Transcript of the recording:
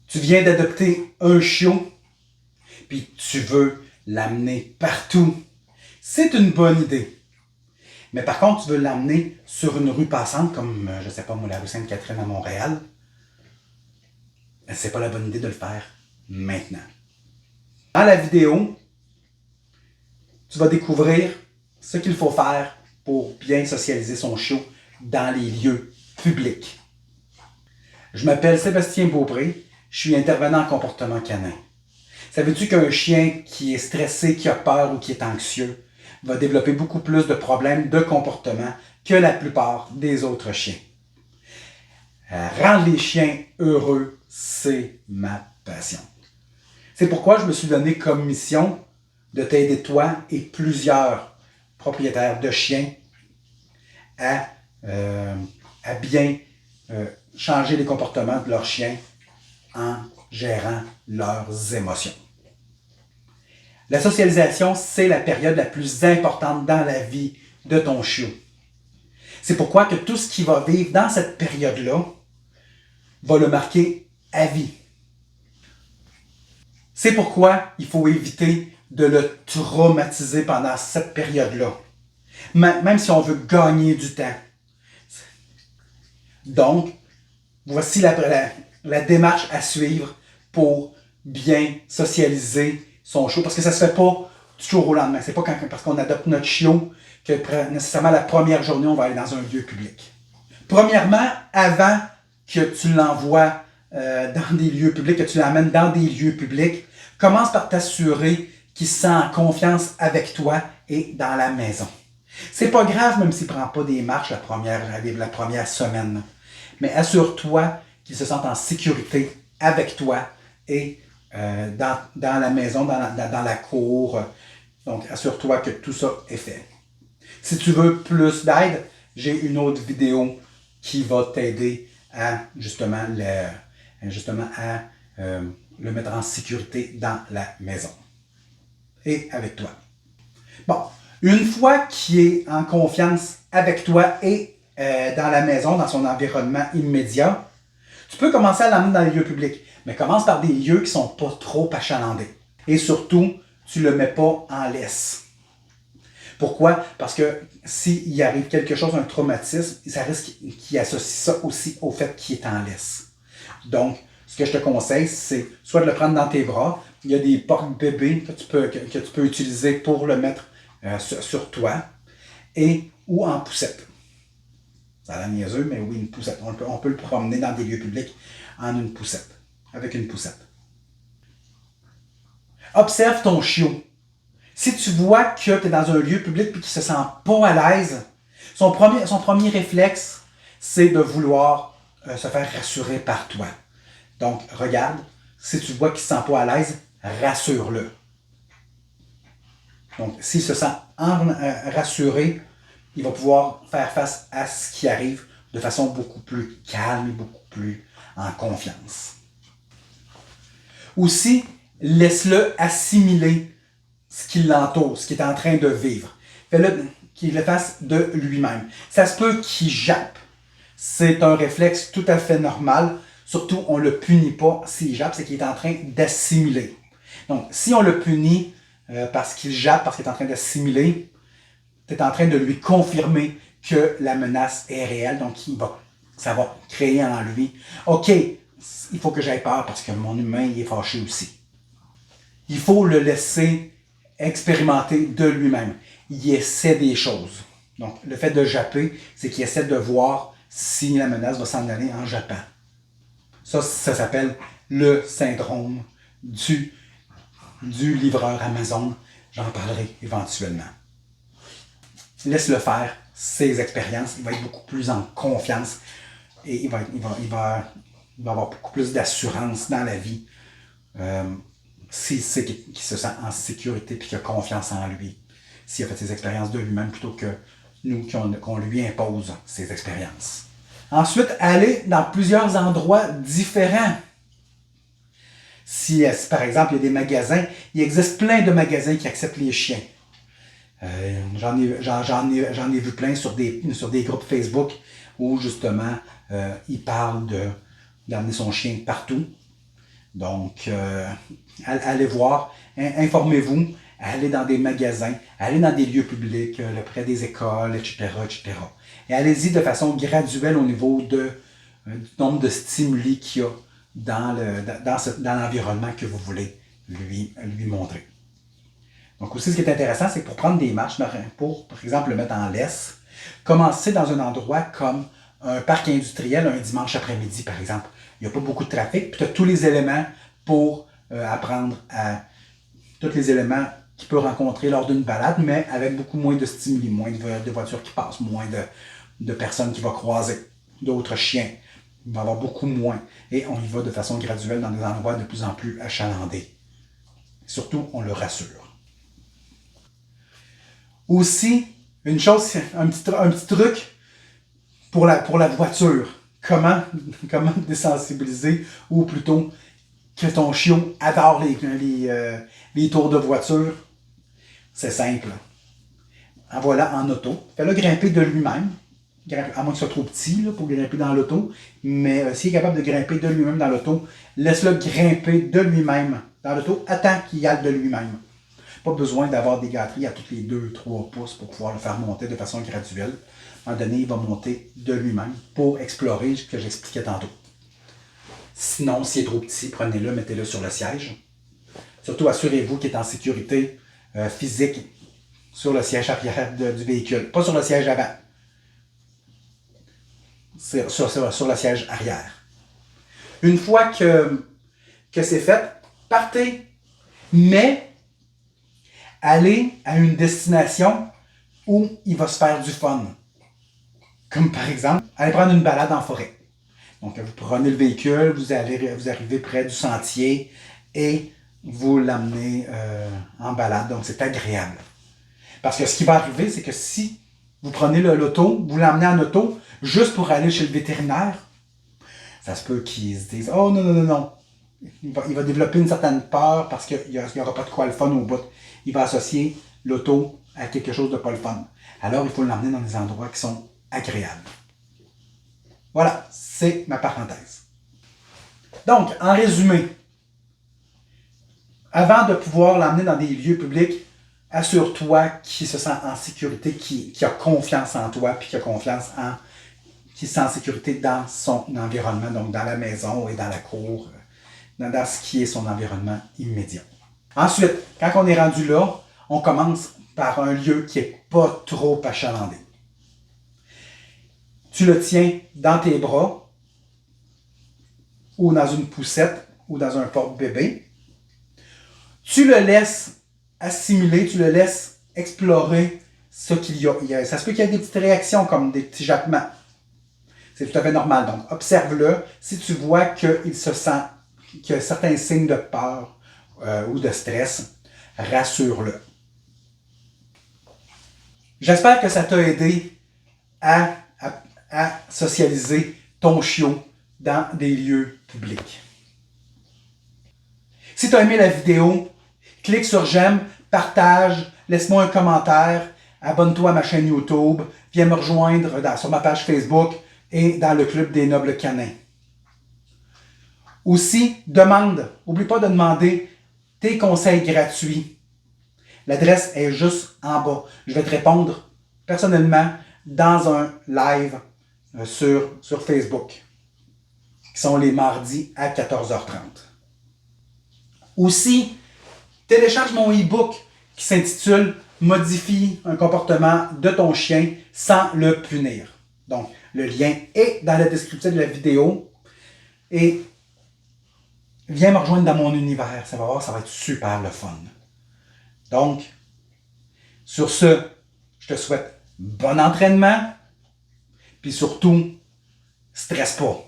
Tu viens d'adopter un chiot, puis tu veux l'amener partout. C'est une bonne idée. Mais par contre, tu veux l'amener sur une rue passante, comme, je ne sais pas moi, la rue Sainte-Catherine à Montréal. C'est pas la bonne idée de le faire maintenant. Dans la vidéo, tu vas découvrir ce qu'il faut faire pour bien socialiser son chiot dans les lieux publics. Je m'appelle Sébastien Beaupré, je suis intervenant en comportement canin. Savais-tu qu'un chien qui est stressé, qui a peur ou qui est anxieux va développer beaucoup plus de problèmes de comportement que la plupart des autres chiens? Rendre les chiens heureux, c'est ma passion. C'est pourquoi je me suis donné comme mission de t'aider toi et plusieurs propriétaires de chiens à bien changer les comportements de leurs chiens en gérant leurs émotions. La socialisation, c'est la période la plus importante dans la vie de ton chiot. C'est pourquoi que tout ce qu'il va vivre dans cette période-là va le marquer à vie. C'est pourquoi il faut éviter de le traumatiser pendant cette période-là. Même si on veut gagner du temps. Donc, voici la démarche à suivre pour bien socialiser son chiot. Parce que ça ne se fait pas du jour au lendemain. C'est pas parce qu'on adopte notre chiot que nécessairement la première journée, on va aller dans un lieu public. Premièrement, avant que tu l'envoies dans des lieux publics, que tu l'amènes dans des lieux publics, commence par t'assurer qu'il se sent en confiance avec toi et dans la maison. C'est pas grave même s'il ne prend pas des marches la première semaine. Mais assure-toi qu'il se sente en sécurité avec toi et dans la maison, dans la cour. Donc, assure-toi que tout ça est fait. Si tu veux plus d'aide, j'ai une autre vidéo qui va t'aider à justement le mettre en sécurité dans la maison et avec toi. Bon, une fois qu'il est en confiance avec toi et dans la maison, dans son environnement immédiat, tu peux commencer à l'amener dans les lieux publics, mais commence par des lieux qui ne sont pas trop achalandés. Et surtout, tu ne le mets pas en laisse. Pourquoi? Parce que s'il arrive quelque chose, un traumatisme, ça risque qu'il associe ça aussi au fait qu'il est en laisse. Donc, ce que je te conseille, c'est soit de le prendre dans tes bras. Il y a des porte-bébés que tu peux utiliser pour le mettre sur toi, ou en poussette. Ça a l'air niaiseux, mais oui, une poussette. On peut le promener dans des lieux publics en une poussette, avec une poussette. Observe ton chiot. Si tu vois que tu es dans un lieu public et qu'il ne se sent pas à l'aise, son premier réflexe, c'est de vouloir se faire rassurer par toi. Donc, regarde, si tu vois qu'il ne se sent pas à l'aise, rassure-le. Donc, s'il se sent rassuré, il va pouvoir faire face à ce qui arrive de façon beaucoup plus calme et beaucoup plus en confiance. Aussi, laisse-le assimiler ce qui l'entoure, ce qu'il est en train de vivre. Fais-le qu'il le fasse de lui-même. Ça se peut qu'il jappe. C'est un réflexe tout à fait normal. Surtout, on ne le punit pas s'il jappe, c'est qu'il est en train d'assimiler. Donc, si on le punit parce qu'il jappe, parce qu'il est en train d'assimiler, tu es en train de lui confirmer que la menace est réelle. Donc, ça va créer en lui, OK, il faut que j'aie peur parce que mon humain il est fâché aussi. Il faut le laisser expérimenter de lui-même. Il essaie des choses. Donc, le fait de japper, c'est qu'il essaie de voir si la menace va s'en aller en jappant. Ça s'appelle le syndrome du livreur Amazon. J'en parlerai éventuellement. Laisse-le faire ses expériences. Il va être beaucoup plus en confiance et il va avoir beaucoup plus d'assurance dans la vie s'il sait qu'il se sent en sécurité et qu'il a confiance en lui. S'il a fait ses expériences de lui-même plutôt que nous, qu'on lui impose ses expériences. Ensuite, aller dans plusieurs endroits différents. Si par exemple, il y a des magasins, il existe plein de magasins qui acceptent les chiens. J'en ai vu plein sur des groupes Facebook où justement, ils parlent d'amener son chien partout. Donc, allez voir, informez-vous, allez dans des magasins, allez dans des lieux publics, près des écoles, etc., etc. Et allez-y de façon graduelle au niveau du nombre de stimuli qu'il y a dans l'environnement que vous voulez lui montrer. Donc aussi, ce qui est intéressant, c'est que pour prendre des marches, pour, par exemple, le mettre en laisse, commencez dans un endroit comme un parc industriel un dimanche après-midi, par exemple. Il n'y a pas beaucoup de trafic, puis tu as tous les éléments pour apprendre à tous les éléments qu'il peut rencontrer lors d'une balade, mais avec beaucoup moins de stimuli, moins de voitures qui passent, moins de personnes qui vont croiser, d'autres chiens. Il va y avoir beaucoup moins. Et on y va de façon graduelle dans des endroits de plus en plus achalandés. Surtout, on le rassure. Aussi, une chose, un petit truc pour la voiture. Comment désensibiliser, ou plutôt que ton chiot adore les tours de voiture. C'est simple. En voilà en auto. Fais-le grimper de lui-même. À moins qu'il soit trop petit là, pour grimper dans l'auto. Mais s'il est capable de grimper de lui-même dans l'auto, laisse-le grimper de lui-même dans l'auto. Attends qu'il y aille de lui-même. Pas besoin d'avoir des gâteries à tous les 2-3 pouces pour pouvoir le faire monter de façon graduelle. À un moment donné, il va monter de lui-même pour explorer ce que j'expliquais tantôt. Sinon, s'il est trop petit, prenez-le, mettez-le sur le siège. Surtout, assurez-vous qu'il est en sécurité physique sur le siège arrière du véhicule. Pas sur le siège avant. Sur le siège arrière. Une fois que c'est fait, partez. Mais allez à une destination où il va se faire du fun. Comme par exemple, aller prendre une balade en forêt. Donc, vous prenez le véhicule, vous arrivez près du sentier et vous l'amenez en balade. Donc, c'est agréable. Parce que ce qui va arriver, c'est que si vous prenez l'auto, vous l'amenez en auto juste pour aller chez le vétérinaire, ça se peut qu'ils se disent « Oh non, non, non, non ». Il va développer une certaine peur parce qu'il n'y aura pas de quoi le fun au bout. Il va associer l'auto à quelque chose de pas le fun. Alors, il faut l'emmener dans des endroits qui sont agréables. Voilà, c'est ma parenthèse. Donc, en résumé, avant de pouvoir l'emmener dans des lieux publics, assure-toi qu'il se sent en sécurité, qu'il a confiance en toi, puis qu'il se sent en sécurité dans son environnement, donc dans la maison et dans la cour, dans ce qui est son environnement immédiat. Ensuite, quand on est rendu là, on commence par un lieu qui n'est pas trop achalandé. Tu le tiens dans tes bras, ou dans une poussette, ou dans un porte-bébé. Tu le laisses assimiler, tu le laisses explorer ce qu'il y a. Ça se peut qu'il y ait des petites réactions comme des petits jappements. C'est tout à fait normal. Donc, observe-le. Si tu vois qu'il se sent, qu'il y a certains signes de peur ou de stress, rassure-le. J'espère que ça t'a aidé à socialiser ton chiot dans des lieux publics. Si tu as aimé la vidéo, clique sur j'aime, partage, laisse-moi un commentaire, abonne-toi à ma chaîne YouTube, viens me rejoindre sur ma page Facebook et dans le club des nobles canins. Aussi, n'oublie pas de demander tes conseils gratuits. L'adresse est juste en bas. Je vais te répondre personnellement dans un live sur Facebook, qui sont les mardis à 14h30. Aussi, télécharge mon e-book qui s'intitule « Modifie un comportement de ton chien sans le punir ». Donc, le lien est dans la description de la vidéo. Et viens me rejoindre dans mon univers. Ça va être super le fun. Donc, sur ce, je te souhaite bon entraînement. Puis surtout, stresse pas.